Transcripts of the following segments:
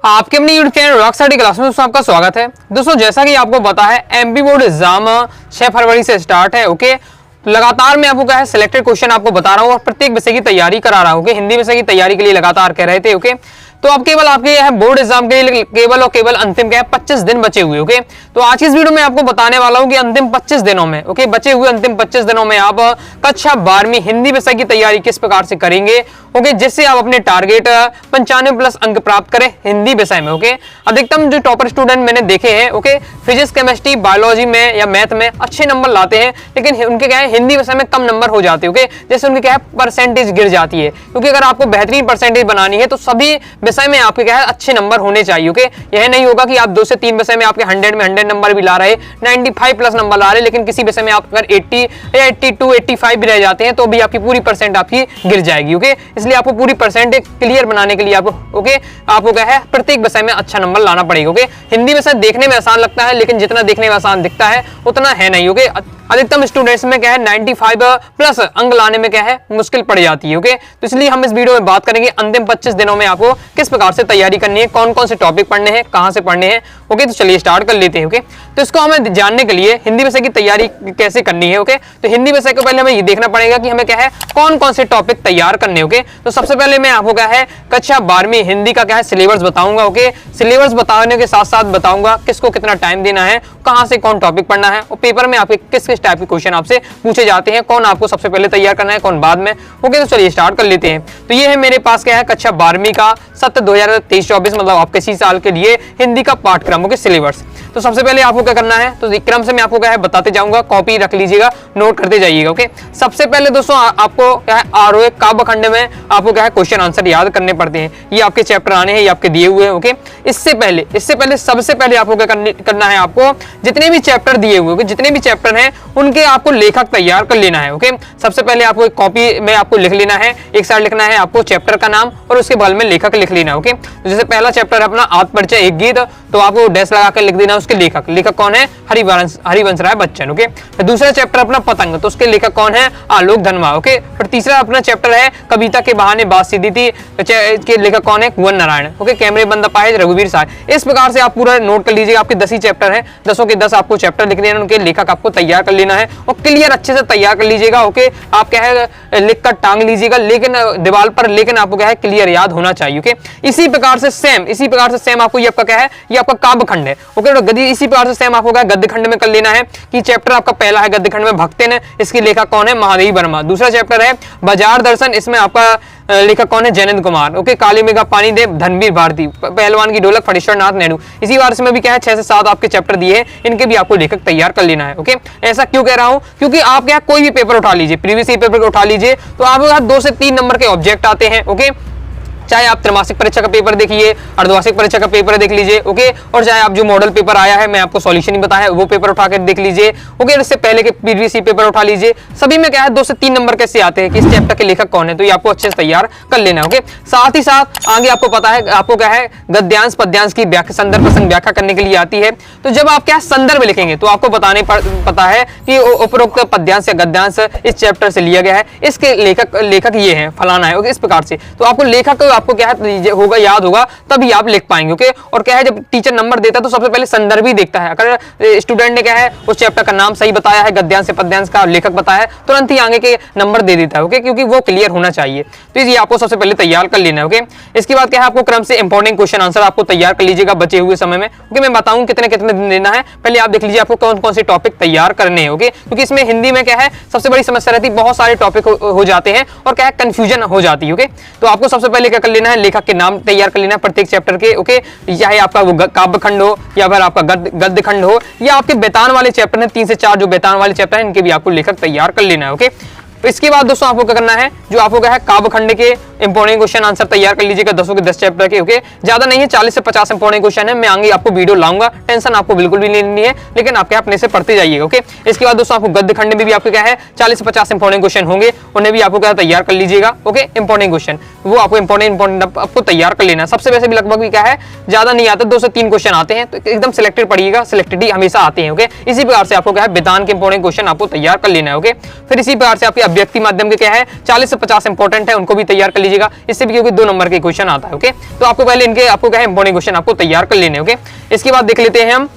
आपके अपने YouTube channel rock study class में दोस्तों आपका स्वागत है। दोस्तों जैसा कि आपको पता है एमपी बोर्ड एग्जाम 6 फरवरी से स्टार्ट है। ओके, लगातार मैं आपको क्या है सिलेक्टेड क्वेश्चन आपको बता रहा हूँ और प्रत्येक विषय की तैयारी करा रहा हूँ। हिंदी विषय की तैयारी के लिए लगातार कह रहे थे। ओके, तो अब केवल आपके यह बोर्ड एग्जाम के लिए केवल और केवल अंतिम क्या है 25 दिन बचे हुए। ओके, तो आज की इस वीडियो में आपको बताने वाला हूं कि अंतिम 25 दिनों में बचे हुए अंतिम 25 दिनों में आप कक्षा 12वीं हिंदी विषय की तैयारी किस प्रकार से करेंगे। ओके, जिससे आप अपने टारगेट 95+ अंक प्राप्त करें हिंदी विषय में। ओके, अधिकतम जो टॉपर स्टूडेंट मैंने देखे हैं ओके फिजिक्स, केमिस्ट्री, बायोलॉजी में या मैथ में अच्छे नंबर लाते हैं, लेकिन उनके क्या है हिंदी विषय में कम नंबर हो जाते हैं। ओके, जैसे उनके क्या है परसेंटेज गिर जाती है, क्योंकि अगर आपको बेहतरीन परसेंटेज बनानी है तो सभी विषय में आपके क्या है अच्छे नंबर होने चाहिए। ओके, यह नहीं होगा कि आप 2 से 3 विषय में आपके 100 में 100 नंबर भी ला रहे, 95+ नंबर ला रहे, लेकिन किसी विषय में आप अगर 80 या 82, 85 भी रह जाते हैं तो भी आपकी पूरी परसेंट आपकी गिर जाएगी। ओके, इसलिए आपको पूरी परसेंटेज क्लियर बनाने के लिए आपको क्या है प्रत्येक विषय में अच्छा नंबर लाना पड़ेगा। ओके, हिंदी विषय देखने में आसान लगता है, लेकिन जितना देखने में आसान दिखता है उतना है नहीं। ओके, अधिकतम स्टूडेंट्स में क्या है 95+ अंक लाने में क्या है मुश्किल पड़ जाती है। ओके, तो इसलिए हम इस वीडियो में बात करेंगे अंतिम 25 दिनों में आपको किस प्रकार से तैयारी करनी है, कौन कौन से टॉपिक पढ़ने हैं, कहां से पढ़ने हैं। ओके, तो चलिए स्टार्ट कर लेते हैं। ओके, तो इसको हमें जानने के लिए हिंदी विषय की तैयारी कैसे करनी है। ओके, तो हिंदी विषय को पहले हमें ये देखना पड़ेगा कि हमें क्या है कौन कौन से टॉपिक तैयार करने। ओके, तो सबसे पहले मैं आपको क्या है कक्षा 12वीं हिंदी का क्या है सिलेबस बताऊंगा। ओके, सिलेबस बताने के साथ साथ बताऊंगा किसको कितना टाइम देना है, कहां से कौन टॉपिक पढ़ना है और पेपर में आपके किस किस टाइप के क्वेश्चन आपसे पूछे जाते हैं, कौन आपको सबसे पहले तैयार करना है, कौन बाद में। ओके, तो चलिए स्टार्ट कर लेते हैं। तो ये है मेरे पास क्या है कक्षा 12वीं का सत्र 2023-24 मतलब आपके इसी साल के लिए हिंदी का पाठ्यक्रम। Okay, syllabus. तो सबसे पहले आपको क्या करना है, तो क्रम से मैं आपको क्या है बताते जाऊंगा, कॉपी रख लीजिएगा, नोट करते जाइएगा। ओके, सबसे पहले दोस्तों आपको क्या है आरोह काव्य खंड में आपको क्या है क्वेश्चन आंसर याद करने पड़ते हैं। ये आपके चैप्टर आने हैं, ये आपके दिए हुए हैं। ओके, इससे पहले सबसे पहले आपको क्या करना है, आपको जितने भी चैप्टर दिए हुए जितने भी चैप्टर हैं उनके आपको लेखक तैयार कर लेना है। ओके, सबसे पहले आपको एक कॉपी में आपको लिख लेना है, एक साइड लिखना है आपको चैप्टर का नाम और उसके बगल में लेखक लिख लेना है। ओके, तो जैसे पहला चैप्टर है अपना आत्मपरिचय एक गीत, तो आपको डैश लगा कर लिख देना है उसके लेखक कौन है, हरिवंश राय बच्चन। ओके, फिर दूसरा चैप्टर अपना पतंग, तो उसके लेखक कौन है, आलोक धनवा। ओके, फिर तीसरा अपना चैप्टर है कविता के बहाने बात सीधी थी, के लेखक कौन है, कुंवर नारायण। ओके, कैमरे बंद अपाहिज रघुवीर साय। इस प्रकार से आप पूरा नोट कर लीजिएगा। आपके 10 ही चैप्टर है, 10 के 10 आपको चैप्टर लिख देना, उनके लेखक आपको तैयार कर लेना है और क्लियर अच्छे से तैयार कर लीजिएगा। ओके, आप क्या है लिख कर टांग लीजिएगा, लेकिन दीवार पर, लेकिन आपको क्या है क्लियर याद होना चाहिए। ओके, इसी प्रकार से सेम आपको ये आपका क्या है, ये आपका काव्य खंड है। ओके, तो इसी प्रकार से सेम आपको क्या गद्य खंड में कर लेना है कि चैप्टर आपका पहला है गद्य खंड में भक्तिन, इसके लेखक कौन है, महादेवी वर्मा। दूसरा चैप्टर है बाजार दर्शन, इसमें आपका लेखक कौन है, जयनंद कुमार। ओके, काली मेघा पानी देव, धनवीर भारती, पहलवान की ढोलक, फणीश्वर नाथ नेहरू। इसी बार में भी क्या है 6 से 7 आपके चैप्टर दिए हैं, इनके भी आपको लेखक तैयार कर लेना है। ओके, ऐसा क्यों कह रहा हूं, क्योंकि आप क्या कोई भी पेपर उठा लीजिए, प्रीवियस पेपर उठा लीजिए, तो आपके 2 से 3 नंबर के ऑब्जेक्ट आते हैं। ओके, चाहे आप त्रैमासिक परीक्षा का पेपर देखिए, अर्धवार्षिक परीक्षा का पेपर देख लीजिए। ओके, और चाहे आप जो मॉडल पेपर आया है, मैं आपको सॉल्यूशन ही बताया, वो पेपर उठा कर देख लीजिए। ओके, इससे पहले के प्रीवियस पेपर उठा लीजिए, सभी में क्या है 2 से 3 नंबर कैसे आते हैं कि इस चैप्टर के लेखक कौन है, तो ये आपको अच्छे से तैयार कर लेना है। ओके, साथ ही साथ आगे आपको पता है आपको क्या है गद्यांश पद्यांश की व्याख्या, संदर्भ प्रसंग व्याख्या करने के लिए आती है। तो जब आप क्या संदर्भ लिखेंगे तो आपको पता है कि उपरोक्त पद्यांश या गद्यांश इस चैप्टर से लिया गया है, इसके लेखक ये है फलाना है। इस प्रकार से तो आपको लेखक आपको क्या है होगा, याद होगा, तभी आप लिख पाएंगे। ओके, और क्या है जब टीचर नंबर देता है तो सबसे पहले संदर्भ ही देखता है। अगर स्टूडेंट ने क्या है उस चैप्टर का नाम सही बताया है, गद्यांश से पद्यांश का लेखक बताया है, तुरंत ही आगे के नंबर दे देता है। ओके, क्योंकि वो क्लियर होना चाहिए, तो ये आपको सबसे पहले तैयार कर लेना है। ओके, इसके बाद क्या है आपको क्रम से इंपॉर्टेंट क्वेश्चन आंसर आपको तैयार कर लीजिएगा बचे हुए समय में। ओके, मैं बताऊं कितने कितने दिन देना है, पहले आप देख लीजिए आपको कौन कौन से टॉपिक तैयार करने हैं। ओके, क्योंकि इसमें हिंदी में क्या है सबसे बड़ी समस्या रहती है, बहुत सारे टॉपिक हो जाते हैं और क्या है कंफ्यूजन हो जाती है। ओके, तो आपको सबसे पहले क्या कर लेना है, लेखक के नाम तैयार कर लेना है प्रत्येक चैप्टर के। ओके, चाहे आपका वो काव्य खंड हो या फिर आपका गद्य खंड हो या आपके बेतान वाले चैप्टर हैं, 3 से 4 जो बेतान वाले चैप्टर हैं, इनके भी आपको लेखक तैयार कर लेना है। ओके, तो इसके बाद दोस्तों आपको क्या करना है, जो आपको क्या है काव्य खंड के इंपॉर्टेंट क्वेश्चन आंसर तैयार कर लीजिएगा 10 के 10 चैप्टर के। ओके, ज्यादा नहीं है, 40 से 50 इंपॉर्टेंट क्वेश्चन है, मैं आगे आपको वीडियो लाऊंगा, टेंशन आपको बिल्कुल भी नहीं है, लेकिन आपके अपने से पढ़ते जाइएगा। ओके, इसके बाद दोस्तों आपको गद्य खंड में भी आपको क्या है 40 से 50 इंपॉर्टेंट क्वेश्चन होंगे, उन्हें भी आपको क्या तैयार कर लीजिएगा। ओके, इंपॉर्टेंट क्वेश्चन वो आपको इंपॉर्टेंट आपको तैयार कर लेना है। सबसे वैसे भी लगभग भी क्या है ज्यादा नहीं आता, 2 से 3 क्वेश्चन आते हैं, तो एकदम सिलेक्टेड पढ़िएगा, सिलेक्टेड ही हमेशा आते हैं। ओके, इसी प्रकार से आपको क्या है वेदांत के इंपॉर्टेंट क्वेश्चन आपको तैयार कर लेना है। ओके, फिर इसी प्रकार से आपके अभ्यक्ति माध्यम के क्या है 40 से 50 इंपॉर्टेंट है, उनको भी तैयार कर लीजिएगा, इससे भी क्योंकि 2 नंबर के क्वेश्चन आता है। ओके, तो आपको पहले इनके आपको क्या है इंपॉर्टेंट क्वेश्चन आपको तैयार कर लेने। ओके, इसके बाद देख लेते हैं हम।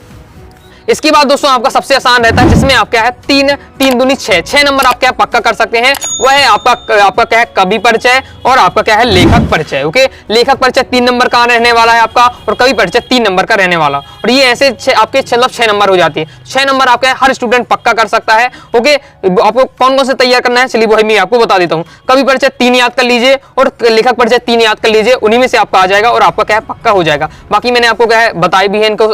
इसके बाद दोस्तों आपका सबसे आसान रहता है जिसमें आप क्या है 3 3 दूनी 6 नंबर आप क्या पक्का कर सकते हैं, वह है आपका क्या है कवि परिचय और आपका क्या है लेखक परिचय। ओके, लेखक परिचय 3 नंबर का रहने वाला है आपका, और कवि परिचय 3 नंबर का रहने वाला, और ये ऐसे आपके 6 नंबर हो जाती है। 6 नंबर आपका हर स्टूडेंट पक्का कर सकता है। ओके, आपको कौन कौन से तैयार करना है चलिए वही मैं आपको बता देता हूँ। कवि परिचय 3 याद कर लीजिए और लेखक परिचय 3 याद कर लीजिए, उन्हीं में से आपका आ जाएगा और आपका क्या है पक्का हो जाएगा। बाकी मैंने आपको क्या है बताई भी है इनको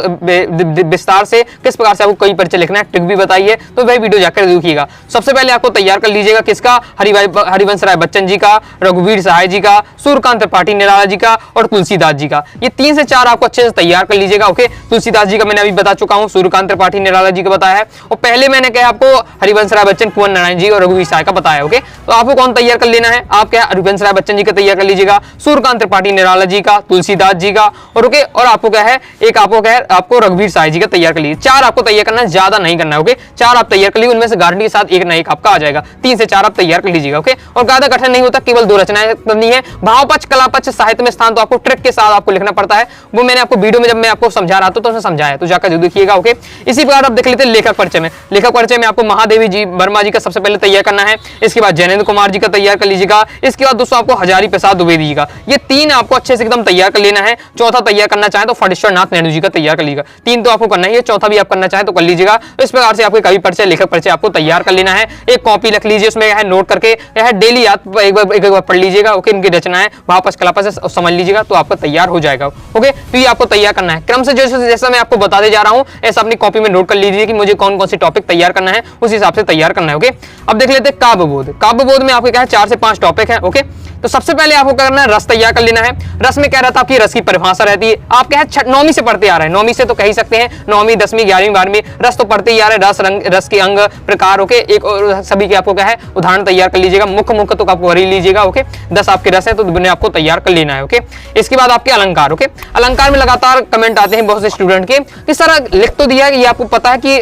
विस्तार से किस प्रकार से आपको कवि परिचय लिखना है, ट्रिक भी बताइए, तो वही वीडियो जाकर देखिएगा। सबसे पहले आपको तैयार कर लीजिएगा किसका, हरिवंश राय बच्चन जी का, रघुवीर सहाय जी का, सूर्यकांत त्रिपाठी निराला जी का और तुलसीदास जी का। ये 3 से 4 आपको अच्छे से तैयार कर लीजिएगा। ओके, तुलसीदास जी का मैंने अभी बता चुका हूँ, सूर्यकांत त्रिपाठी निराला जी का बताया है, और पहले मैंने क्या आपको हरिवंश राय बच्चन, कुंवर नारायण जी और रघुवीर सहाय का बताया। ओके, तो आपको कौन तैयार कर लेना है, आप क्या हरिवंश राय बच्चन जी का तैयार कर लीजिएगा, सूर्यकांत त्रिपाठी निराला जी का, तुलसीदास जी का, और ओके, और आपको क्या है एक आपको क्या है आपको रघुवीर सहाय जी का तैयार कर लीजिए। 4 आपको तैयार करना है, ज्यादा नहीं करना है। ओके, 4 आप तैयार कर लीजिए, उनमें से गारंटी के साथ एक ना एक आपका आ जाएगा। 3 से 4 आप तैयार कर लीजिएगा। ओके, और ज्यादा कठिन नहीं होता, केवल 2 रचनाएं करनी है। भाव पक्ष, कला पक्ष, साहित्य में स्थान तो आपको ट्रिक के साथ आपको लिखना पड़ता है, वो मैंने आपको वीडियो में जब मैं आपको समझा रहा था तो उसमें समझाया, तो जाकर जरूर देखिएगा। ओके, इसी प्रकार आप देख लेते हैं लेखक परिचय में। लेखक परिचय में आपको महादेवी जी वर्मा जी का सबसे पहले तैयार करना है, इसके बाद जैनेन्द्र कुमार जी का तैयार कर लीजिएगा, इसके बाद दोस्तों आपको हजारी प्रसाद द्विवेदी जी का, ये 3 आपको अच्छे से एकदम तैयार कर लेना है। चौथा तैयार करना चाहे तो फटेश्वर नाथ नायडू जी का तैयार कर लीजिएगा। 3 तो आपको करना ही है, चौथा भी आप करना चाहे तो कर लीजिएगा। इस प्रकार से आपके कवि परिचय, लेखक परिचय आपको तैयार कर लेना है। एक कॉपी रख लीजिए, उसमें यह नोट करके यह डेली याद एक बार पढ़ लीजिएगा। ओके, इनकी रचनाएं वापस कलापस से समझ लीजिएगा तो आपका तैयार हो जाएगा। ओके, तो ये आपको तैयार करना है क्रम से, जैसा मैं आपको बताते जा रहा हूं ऐसा अपनी कॉपी में नोट कर लीजिए कि मुझे कौन कौन सी टॉपिक तैयार करना है, उस हिसाब से तैयार करना है। ओके, अब देख लेते हैं काव्यबोध। काव्यबोध में आपके क्या है 4 से 5 टॉपिक है। ओके, तो सबसे पहले आपको क्या करना है, रस तैयार कर लेना है। रस में क्या रहता है आपकी रस की परिभाषा रहती है। आप क्या है 9वीं से पढ़ते आ रहे हैं, 9वीं से तो कह ही सकते हैं, 9वीं 10वीं 11वीं 12वीं रस तो पढ़ते ही आ रहे हैं। रस रंग, रस के अंग प्रकार, ओके, एक और सभी के आपको क्या है उदाहरण तैयार कर लीजिएगा। मुख्य तो आपको कर ही लीजिएगा। ओके, 10 आपके रस है तो आपको तैयार कर लेना है। ओके, इसके बाद आपके अलंकार। ओके, अलंकार में लगातार कमेंट आते हैं बहुत से स्टूडेंट के, किस तरह लिख तो दिया है, ये आपको पता है कि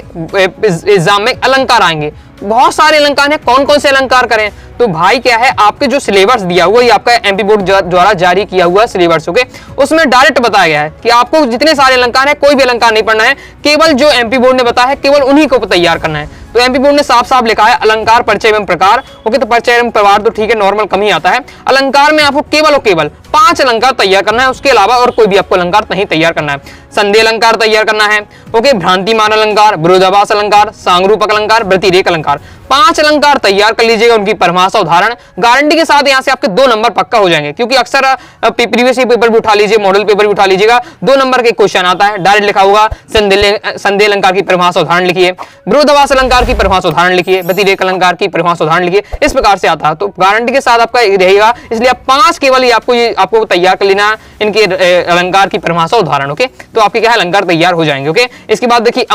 एग्जाम में अलंकार आएंगे, बहुत सारे अलंकार हैं, कौन कौन से अलंकार करें, तो भाई क्या है आपके जो सिलेबस दिया हुआ, ये आपका एमपी बोर्ड द्वारा जारी किया हुआ सिलेबस। ओके, उसमें डायरेक्ट बताया गया है कि आपको जितने सारे अलंकार है कोई भी अलंकार नहीं पढ़ना है, केवल जो एमपी बोर्ड ने बताया है केवल उन्हीं को तैयार करना है। तो एमपी बोर्ड ने साफ साफ लिखा है अलंकार, परिचय एवं प्रकार। ओके, तो परिचय एवं प्रकार तो ठीक है, नॉर्मल कम ही आता है। अलंकार में आपको केवल और केवल 5 अलंकार तैयार करना है, उसके अलावा और कोई भी आपको अलंकार नहीं तैयार करना है। संदेह अलंकार तैयार करना है। ओके, भ्रांतिमान अलंकार, विरोधाभास अलंकार, सांगरूपक अलंकार, व्यतिरेक अलंकार, 5 अलंकार तैयार कर लीजिएगा। उनकी परिभाषा उदाहरण गारंटी के साथ यहाँ से आपके 2 नंबर पक्का हो जाएंगे, क्योंकि अक्सर प्रीवियस पेपर भी उठा लीजिए, मॉडल पेपर भी उठा लीजिएगा, 2 नंबर के क्वेश्चन आता है, डायरेक्ट लिखा होगा संदेह अलंकार की परिभाषा उदाहरण लिखिए, विरोधाभास अलंकार की परिभाषा उदाहरण लिखिए, व्यतिरेक अलंकार की परिभाषा उदाहरण लिखिए, इस प्रकार से आता है। तो गारंटी के साथ आपका रहेगा, इसलिए आप 5 केवल आपको तैयार कर लेना इनके अलंकार की परिभाषा उदाहरण। ओके, तो आपके क्या है अलंकार तैयार हो जाएंगे। ओके, इसके बाद देखिए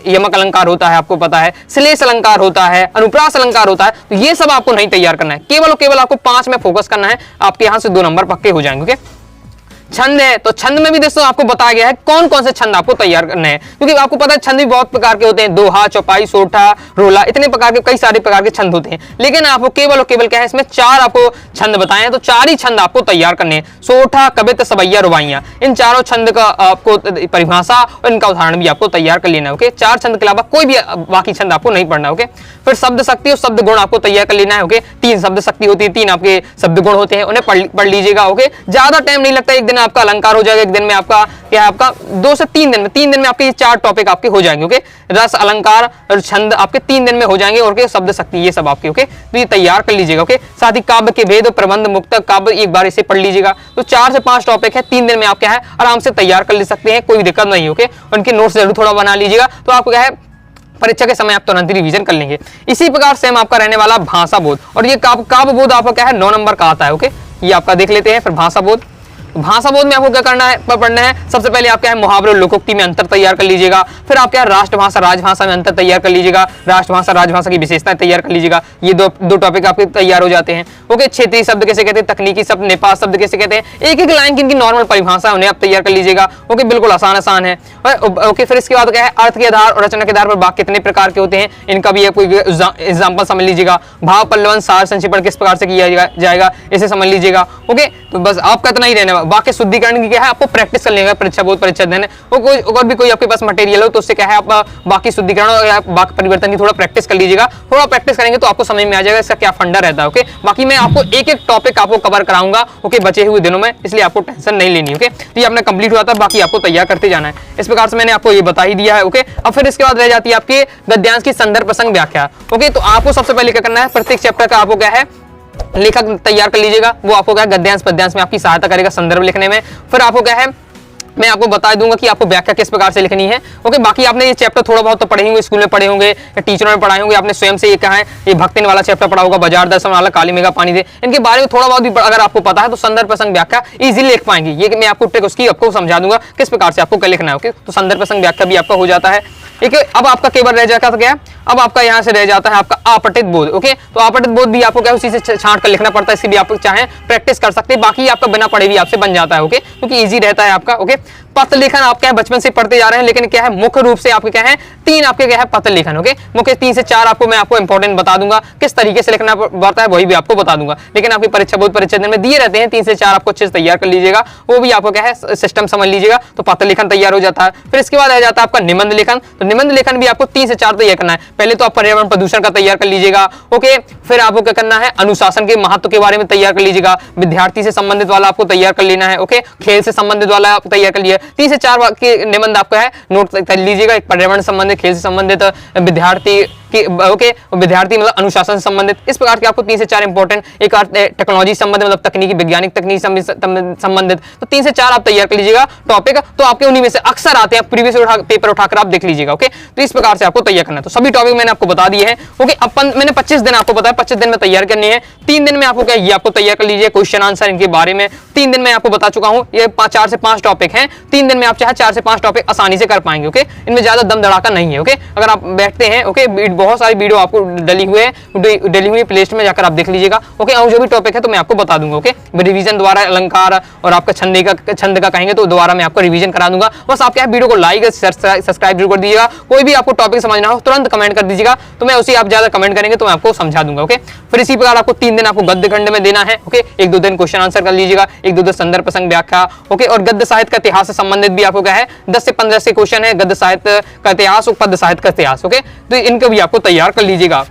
यमक अलंकार होता है, आपको पता है, श्लेष अलंकार होता है, अनुप्रास अलंकार होता है, तो ये सब आपको नहीं तैयार करना है, केवल और केवल आपको 5 में फोकस करना है, आपके यहां से 2 नंबर पक्के हो जाएंगे। ओके, छंद है, तो छंद में भी दोस्तों आपको बताया गया है कौन कौन से छंद आपको तैयार करने हैं, क्योंकि आपको पता है छंद भी बहुत प्रकार के होते हैं, दोहा, चौपाई, सोठा, रोला, इतने प्रकार के कई सारे प्रकार के छंद होते हैं, लेकिन आपको केवल और केवल क्या है इसमें 4 आपको छंद बताए हैं, तो 4 ही छंद आपको तैयार करने हैं। सोठा, कवित, सवैया, रुबाइयां, इन चारों छंद का आपको परिभाषा और इनका उदाहरण भी आपको तैयार कर लेना है। ओके, 4 छंद के अलावा कोई भी बाकी छंद आपको नहीं पढ़ना। ओके, फिर शब्द शक्ति और शब्द गुण आपको तैयार कर लेना है। ओके, 3 शब्द शक्ति होती है, 3 आपके शब्द गुण होते हैं, उन्हें पढ़ लीजिएगा। ओके, ज्यादा टाइम नहीं लगता, एक दिन आपका अलंकार हो जाएगा, एक दिन में आपका क्या है आपका 2 से 3 दिन में, 3 दिन में आपके ये 4 टॉपिक आपके हो जाएंगे। ओके, रस, अलंकार और छंद आपके 3 दिन में हो जाएंगे, और शब्द शक्ति ये सब आपके। ओके, तो ये तैयार कर लीजिएगा। ओके, साथ ही काव्य के भेद, प्रबंध, मुक्तक, काव्य एक बार इसे पढ़ लीजिएगा। तो 4 से 5 टॉपिक है, 3 दिन में आप क्या है आराम से तैयार कर ले सकते हैं, कोई दिक्कत नहीं। ओके, उनके नोट्स जरूर थोड़ा बना लीजिएगा, तो आपको क्या है परीक्षा के समय आप तुरंत ही रिवीजन कर लेंगे। इसी प्रकार सेम आपका रहने वाला भाषा बोध, और ये काव्य बोध आपका क्या है 9 नंबर का आता है। ओके, ये आपका देख लेते हैं। फिर भाषा बोध, भाषा बोध में आपको क्या करना है, पढ़ना है। सबसे पहले आप क्या है मुहावरे और लोकोक्ति में अंतर तैयार कर लीजिएगा। फिर आप क्या राष्ट्रभाषा राजभाषा में अंतर तैयार कर लीजिएगा, राष्ट्रभाषा राजभाषा की विशेषताएं तैयार कर लीजिएगा। ये दो टॉपिक आपके तैयार हो जाते हैं। ओके, क्षेत्रीय शब्द कैसे कहते हैं, तकनीकी शब्द नेपाल शब्द कैसे कहते हैं, एक एक लाइन की इनकी नॉर्मल परिभाषा उन्हें आप तैयार कर लीजिएगा। ओके, बिल्कुल आसान है। ओके, फिर इसके बाद क्या है अर्थ के आधार और रचना के आधार पर वाक्य कितने प्रकार के होते हैं, इनका भी कोई एग्जाम्पल समझ लीजिएगा। भाव पल्लवन सार संक्षेपण किस प्रकार से किया जाएगा, इसे समझ लीजिएगा। ओके, तो बस आपका इतना ही रहने वाक्य शुद्धिकरण की क्या है आपको प्रैक्टिस कर लेगा, परीक्षा बोध परीक्षा देने और भी कोई आपके पास मटेरियल हो तो उससे क्या है आप वाक्य शुद्धिकरण और वाक्य परिवर्तन की थोड़ा प्रैक्टिस कर लीजिएगा। थोड़ा प्रैक्टिस करेंगे तो आपको समझ में आ जाएगा इसका क्या फंडा रहता है। ओके, बाकी मैं आपको एक एक टॉपिक आपको कवर कराऊंगा ओके बचे हुए दिनों में, इसलिए आपको टेंशन नहीं लेनी। ओके, तो ये अपना कंप्लीट हुआ था, बाकी आपको तैयार करते जाना है। इस प्रकार से मैंने आपको ये बता ही दिया है। ओके, अब फिर इसके बाद रह जाती है आपकी गद्यांश की संदर्भ प्रसंग व्याख्या। ओके, तो आपको सबसे पहले क्या करना है, प्रत्येक चैप्टर का आपको क्या है लेखक तैयार कर लीजिएगा। वो आपको क्या गद्यांश पद्यांश में आपकी सहायता करेगा संदर्भ लिखने में। फिर आपको क्या है मैं आपको बता दूंगा कि आपको व्याख्या किस प्रकार से लिखनी है। ओके, बाकी आपने ये चैप्टर थोड़ा बहुत तो पढ़े होंगे, स्कूल में पढ़े होंगे या टीचरों ने पढ़ाए होंगे, आपने स्वयं से ये कहा है ये भक्तिन वाला चैप्टर पढ़ा होगा, बाजार दर्शन वाला, काली मेघा पानी दे, इनके बारे में थोड़ा बहुत भी अगर आपको पता है तो संदर्भ प्रसंग व्याख्या इजीली लिख पाएंगे। ये मैं आपको ट्रिक उसकी आपको समझा दूंगा किस प्रकार से आपको क्या लिखना है। ओके, तो संदर्भ प्रसंग व्याख्या भी आपका हो जाता है। ठीक है, अब आपका केवल रह जाता है क्या, अब आपका यहाँ से रह जाता है आपका आपठित बोध। ओके, तो आपठित बोध भी आपको क्या उसी से छांट कर लिखना पड़ता है, इसकी भी आप चाहें प्रैक्टिस कर सकते हैं, बाकी आपका बिना पढ़े भी आपसे बन जाता है। ओके, क्योंकि इजी रहता है आपका। ओके, पत्र लेखन आप क्या है बचपन से पढ़ते जा रहे हैं, लेकिन क्या है मुख्य रूप से आपके क्या है 3 आपके क्या है पत्र लेखन। ओके, मुख्य 3 से 4 आपको मैं आपको इंपॉर्टेंट बता दूंगा, किस तरीके से लिखना पड़ता है वही भी आपको बता दूंगा। लेकिन आपकी परीक्षा बोध परीक्षा में दिए रहते हैं 3 से 4 आपको अच्छे से तैयार कर लीजिएगा, वो भी आपको क्या है सिस्टम समझ लीजिएगा, तो पत्र लेखन तैयार हो जाता है। फिर इसके बाद आ जाता है आपका निबंध लेखन। तो निबंध लेखन भी आपको 3 से 4 तैयार करना है। पहले तो आप पर्यावरण प्रदूषण का तैयार कर लीजिएगा। ओके, फिर आपको क्या करना है अनुशासन के महत्व के बारे में तैयार कर लीजिएगा, विद्यार्थी से संबंधित वाला आपको तैयार कर लेना है। ओके, खेल से संबंधित वाला आप तैयार कर लिया। 3 से 4 निबंध आपका है नोट कर लीजिएगा, एक पर्यावरण संबंधित, खेल से संबंधित, विद्यार्थी की ओके विद्यार्थी मतलब अनुशासन से संबंधित, इस प्रकार के आपको 3 से 4 इंपॉर्टेंट, एक टेक्नोलॉजी संबंधित मतलब तकनीकी वैज्ञानिक तकनीक संबंधित, तो 3 से 4 आप तैयार कर लीजिएगा टॉपिक, तो आपके उन्हीं में से अक्सर आते हैं, प्रीवियस पेपर उठाकर आप देख लीजिएगा। ओके, तो इस प्रकार से आपको तैयार करना है। तो सभी टॉपिक मैंने आपको बता दिए हैं। ओके, अब मैंने 25 दिन आपको बताया, 25 दिन में तैयार करनी है। 3 दिन में आपको क्या ये आपको तैयार कर लीजिए क्वेश्चन आंसर इनके बारे में। 3 दिन में आपको बता चुका हूं, ये 4 से 5 टॉपिक हैं। 3 दिन में आप चाहे 4 से 5 टॉपिक आसानी से कर पाएंगे। ओके, इनमें ज्यादा दम धड़ाका नहीं है। ओके, अगर आप बैठते हैं ओके बहुत सारी वीडियो आपको डली हुई प्ले लिस्ट में जाकर आप देख लीजिएगा। ओके, और जो भी टॉपिक है तो मैं आपको बता दूंगा। ओके, रिवीजन द्वारा अलंकार और आपका छंद का कहेंगे तो दोबारा मैं आपको रिवीजन करा दूंगा। बस आप क्या वीडियो को लाइक सब्सक्राइब जरूर कर दीजिएगा। कोई भी आपको टॉपिक समझना हो तुरंत कमेंट कर दीजिएगा, तो मैं उसी आप ज्यादा कमेंट करेंगे तो मैं आपको समझा दूंगा। ओके, फिर इसी प्रकार आपको 3 दिन आपको गद्य खंड में देना है। ओके, 1-2 दिन क्वेश्चन आंसर कर लीजिएगा, 1-2 दिन संदर्भ प्रसंग व्याख्या। ओके, और गद्य साहित्य का इतिहास से संबंधित भी आपको क्या है 10 से 15 से क्वेश्चन है, गद्य साहित्य का इतिहास और पद्य साहित्य का इतिहास। ओके, तो इनको भी आपको तैयार कर लीजिएगा।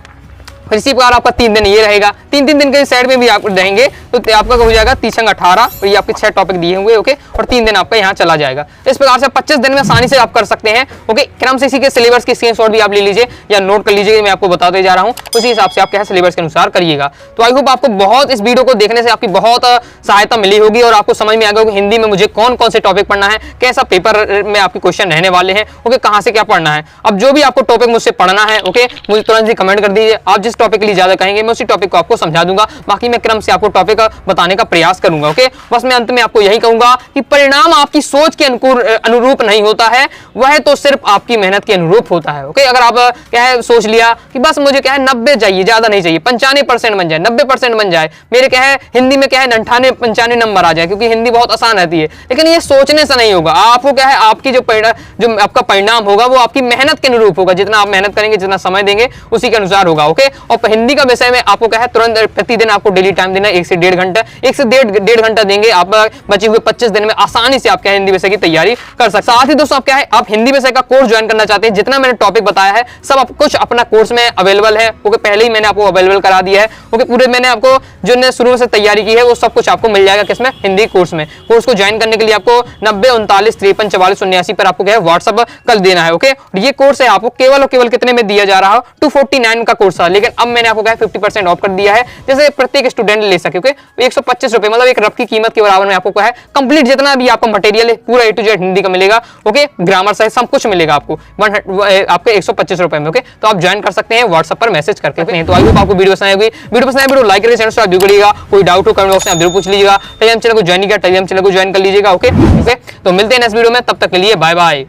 फिर इसी प्रकार आपका 3 दिन ये रहेगा। 3-3 दिन के साइड में भी आप रहेंगे तो आपका हो जाएगा 30-18, और ये आपके 6 टॉपिक दिए हुए। ओके, और 3 दिन आपका यहाँ चला जाएगा। इस प्रकार से 25 दिन में आसानी से आप कर सकते हैं। ओके, क्रम से इसी के सिलेबस की स्क्रीनशॉट भी आप ले लीजिए या नोट कर लीजिए, मैं आपको बताते जा रहा हूँ, उसी हिसाब से आप क्या है सिलेबस के अनुसार करिएगा। तो आई होप आपको बहुत इस वीडियो को देखने से आपकी बहुत सहायता मिली होगी और आपको समझ में आ गया हिंदी में मुझे कौन कौन से टॉपिक पढ़ना है, कैसा पेपर में आपके क्वेश्चन रहने वाले हैं। ओके, कहाँ से क्या पढ़ना है। अब जो भी आपको टॉपिक मुझसे पढ़ना है ओके मुझे तुरंत ही कमेंट कर दीजिए। आप जिस टॉपिक के लिए ज्यादा कहेंगे मैं उसी टॉपिक को आपको समझा दूंगा, बाकी मैं क्रम से आपको टॉपिक बताने का प्रयास करूंगा। ओके, बस मैं अंत में आपको यही कहूंगा कि परिणाम आपकी सोच के अनुरूप नहीं होता है, वह तो सिर्फ आपकी मेहनत के अनुरूप होता है। ओके, अगर आप क्या है सोच लिया कि बस मुझे क्या है 90 चाहिए, ज्यादा नहीं चाहिए, 95% बन जाए, 90% बन जाए, मेरे क्या है हिंदी में क्या है 98-95 नंबर आ जाए, क्योंकि हिंदी बहुत आसान रहती है, लेकिन ये सोचने से नहीं होगा। आपको क्या है आपकी जो आपका परिणाम होगा वो आपकी मेहनत के अनुरूप होगा, जितना आप मेहनत करेंगे, जितना समय देंगे उसी के अनुसार होगा। ओके, और हिंदी का विषय में आपको क्या है तुरंत प्रतिदिन आपको डेली टाइम देना 1 से 1.5 घंटा, 1 से 1.5 घंटा देंगे आप, बचे हुए 25 दिन में आसानी से आप क्या हिंदी विषय की तैयारी कर सकते हैं। साथ ही दोस्तों आप क्या है आप हिंदी विषय का कोर्स ज्वाइन करना चाहते हैं, जितना मैंने टॉपिक बताया है सब आप कुछ अपना कोर्स में अवेलेबल है। ओके, पहले ही मैंने आपको अवेलेबल करा दिया है। ओके, पूरे मैंने आपको जो शुरू से तैयारी की है वो सब कुछ आपको मिल जाएगा किसमें हिंदी कोर्स में। कोर्स को ज्वाइन करने के लिए आपको 90 39 53 44 79 पर आपको क्या है व्हाट्सअप कर देना है। ओके, ये कोर्स है आपको केवल और केवल कितने में दिया जा रहा है 249 का कोर्स था, लेकिन अब मैंने आपको क्या 50% ऑफ कर दिया है, जैसे प्रत्येक स्टूडेंट ले सके। ओके, 125 रुपए मतलब एक रफ की कीमत के बराबर में आपको क्या है कंप्लीट जितना भी आपका मटेरियल है पूरा A to Z हिंदी का मिलेगा। ओके, ग्रामर सहित सब कुछ मिलेगा आपको आपके 125 रुपए में। ओके, तो आप ज्वाइन कर सकते हैं व्हाट्सएप पर मैसेज करके। तो आई होप आपको वीडियो पसंद आएगी। वीडियो पसंद आए वीडियो लाइक करिए, चैनल सब्सक्राइब जरूर करिएगा। कोई डाउट हो कमेंट बॉक्स में आप जरूर पूछ लीजिएगा। टेलीग्राम चैनल को ज्वाइन किया, टेलीग्राम चैनल को ज्वाइन कर लीजिएगा। ओके, तो मिलते हैं नेक्स्ट वीडियो में, तब तक के लिए बाय बाय।